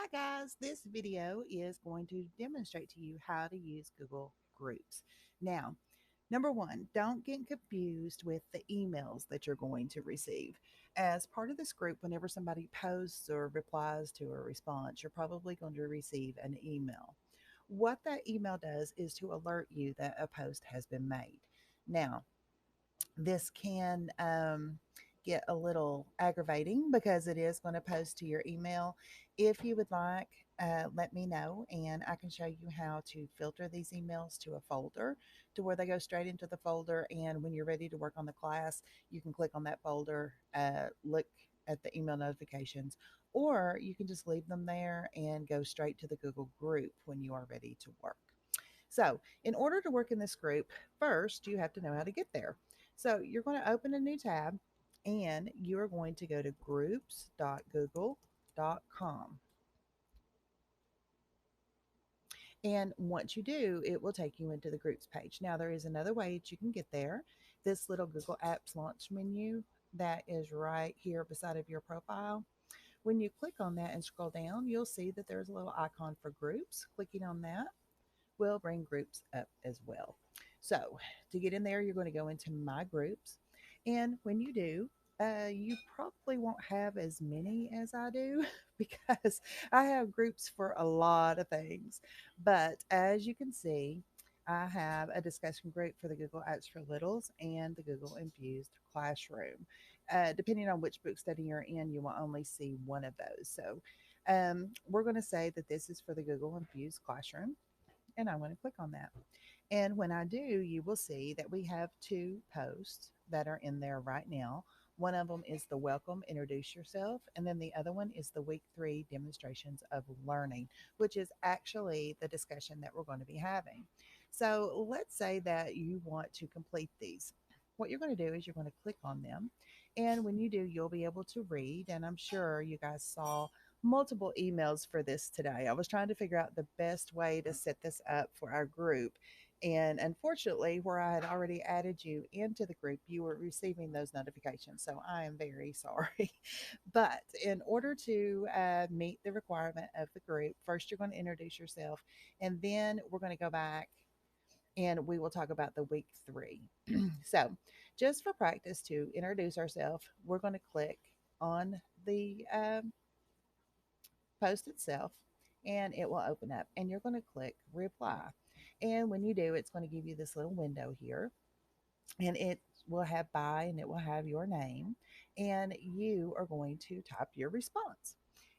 Hi guys, this video is going to demonstrate to you how to use Google Groups. Now, number one, don't get confused with the emails that you're going to receive. As part of this group, whenever somebody posts or replies to a response, you're probably going to receive an email. What that email does is to alert you that a post has been made. Now, this can get a little aggravating because it is going to post to your email. If you would like, let me know and I can show you how to filter these emails to a folder to where they go straight into the folder. And when you're ready to work on the class, you can click on that folder, look at the email notifications, or you can just leave them there and go straight to the Google group when you are ready to work. So, in order to work in this group, first you have to know how to get there. So, you're going to open a new tab and you're going to go to groups.google.com. And once you do, it will take you into the groups page. Now, there is another way that you can get there. This little Google Apps launch menu that is right here beside of your profile. When you click on that and scroll down, you'll see that there's a little icon for groups. Clicking on that will bring groups up as well. So to get in there, you're going to go into my groups. And when you do, you probably won't have as many as I do because I have groups for a lot of things. But as you can see, I have a discussion group for the Google Apps for Littles and the Google Infused Classroom. Depending on which book study you're in, you will only see one of those. So we're going to say that this is for the Google Infused Classroom, and I'm going to click on that. And when I do, you will see that we have two posts that are in there right now. One of them is the welcome, introduce yourself, and then the other one is the week 3 demonstrations of learning, which is actually the discussion that we're going to be having. So let's say that you want to complete these. What you're going to do is you're going to click on them. And when you do, you'll be able to read. And I'm sure you guys saw multiple emails for this today. I was trying to figure out the best way to set this up for our group. And unfortunately, where I had already added you into the group, you were receiving those notifications. So I am very sorry. But in order to meet the requirement of the group, first you're going to introduce yourself, and then we're going to go back and we will talk about the week 3. So, just for practice to introduce ourselves, we're going to click on the post itself and it will open up and you're going to click reply. And when you do, it's going to give you this little window here and it will have by and it will have your name and you are going to type your response.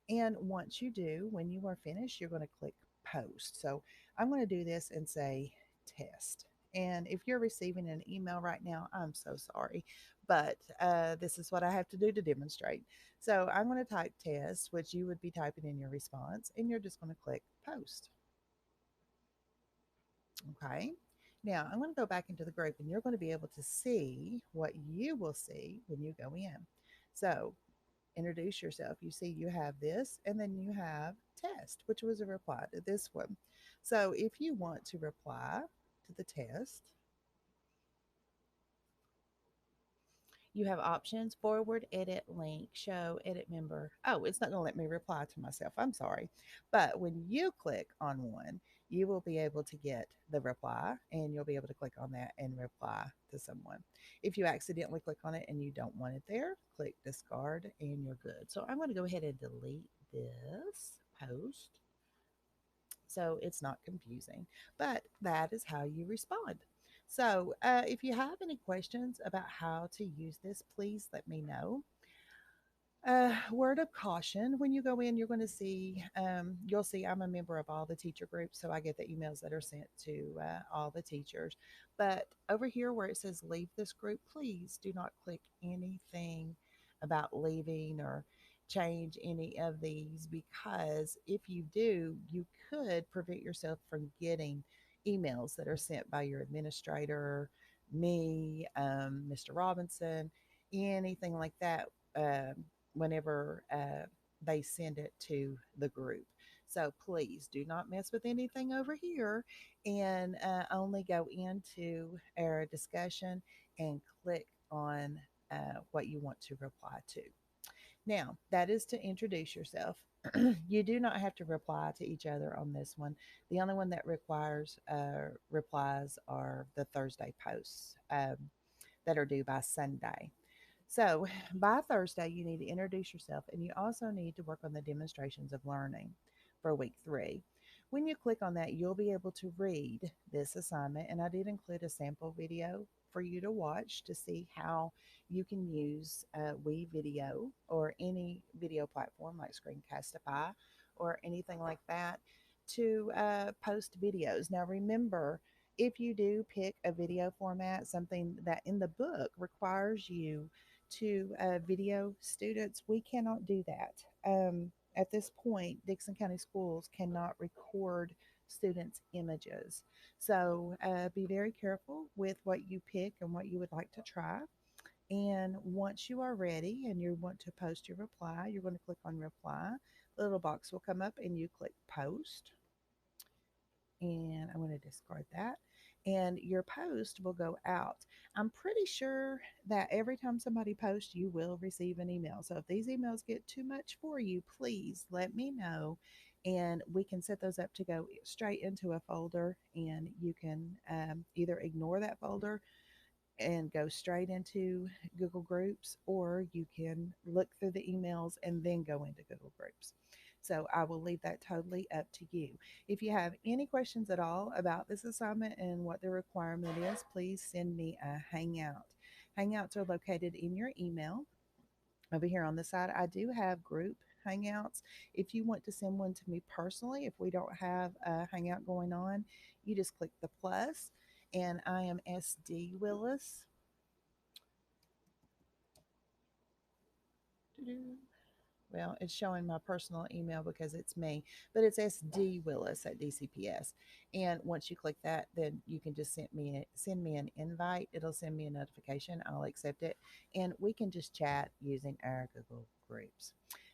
And once you do, when you are finished, you're going to click post. So I'm going to do this and say test. And if you're receiving an email right now, I'm so sorry, but this is what I have to do to demonstrate. So I'm going to type test, which you would be typing in your response, and you're just going to click post. Okay. Now I'm going to go back into the group and you're going to be able to see what you will see when you go in. So introduce yourself. You see, you have this, and then you have test, which was a reply to this one. So if you want to reply to the test, you have options forward, edit, link, show, edit member. Oh, it's not going to let me reply to myself. I'm sorry. But when you click on one, you will be able to get the reply and you'll be able to click on that and reply to someone. If you accidentally click on it and you don't want it there, click discard and you're good. So I'm going to go ahead and delete this post so it's not confusing. But that is how you respond. So if you have any questions about how to use this, please let me know. Word of caution, when you go in, you're going to see, you'll see I'm a member of all the teacher groups, so I get the emails that are sent to all the teachers. But over here where it says leave this group, please do not click anything about leaving or change any of these, because if you do, you could prevent yourself from getting emails that are sent by your administrator, me, Mr. Robinson, anything like that. Whenever they send it to the group. So please do not mess with anything over here and only go into our discussion and click on what you want to reply to. Now, that is to introduce yourself. You do not have to reply to each other on this one. The only one that requires replies are the Thursday posts that are due by Sunday. So by Thursday, you need to introduce yourself and you also need to work on the demonstrations of learning for week 3. When you click on that, you'll be able to read this assignment. And I did include a sample video for you to watch to see how you can use WeVideo or any video platform like Screencastify or anything like that to post videos. Now, remember, if you do pick a video format, something that in the book requires you to video students, we cannot do that. At this point, Dixon County Schools cannot record students' images. So be very careful with what you pick and what you would like to try. And once you are ready and you want to post your reply, you're going to click on reply. The little box will come up and you click post, and I'm going to discard that. And your post will go out. I'm pretty sure that every time somebody posts, you will receive an email. So if these emails get too much for you, please let me know. And we can set those up to go straight into a folder, and you can either ignore that folder and go straight into Google Groups, or you can look through the emails and then go into Google Groups. So I will leave that totally up to you. If you have any questions at all about this assignment and what the requirement is, please send me a Hangout. Hangouts are located in your email. Over here on the side, I do have group Hangouts. If you want to send one to me personally, if we don't have a Hangout going on, you just click the plus, and I am SD Willis. Well, it's showing my personal email because it's me, but it's SD Willis at DCPS. And once you click that, then you can just send me an invite. It'll send me a notification. I'll accept it, and we can just chat using our Google Groups.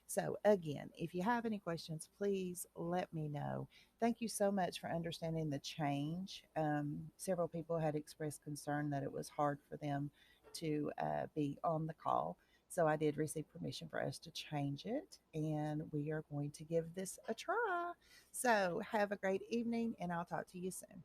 So again, if you have any questions, please let me know. Thank you so much for understanding the change. Several people had expressed concern that it was hard for them to be on the call, so I did receive permission for us to change it, and we are going to give this a try. So have a great evening, and I'll talk to you soon.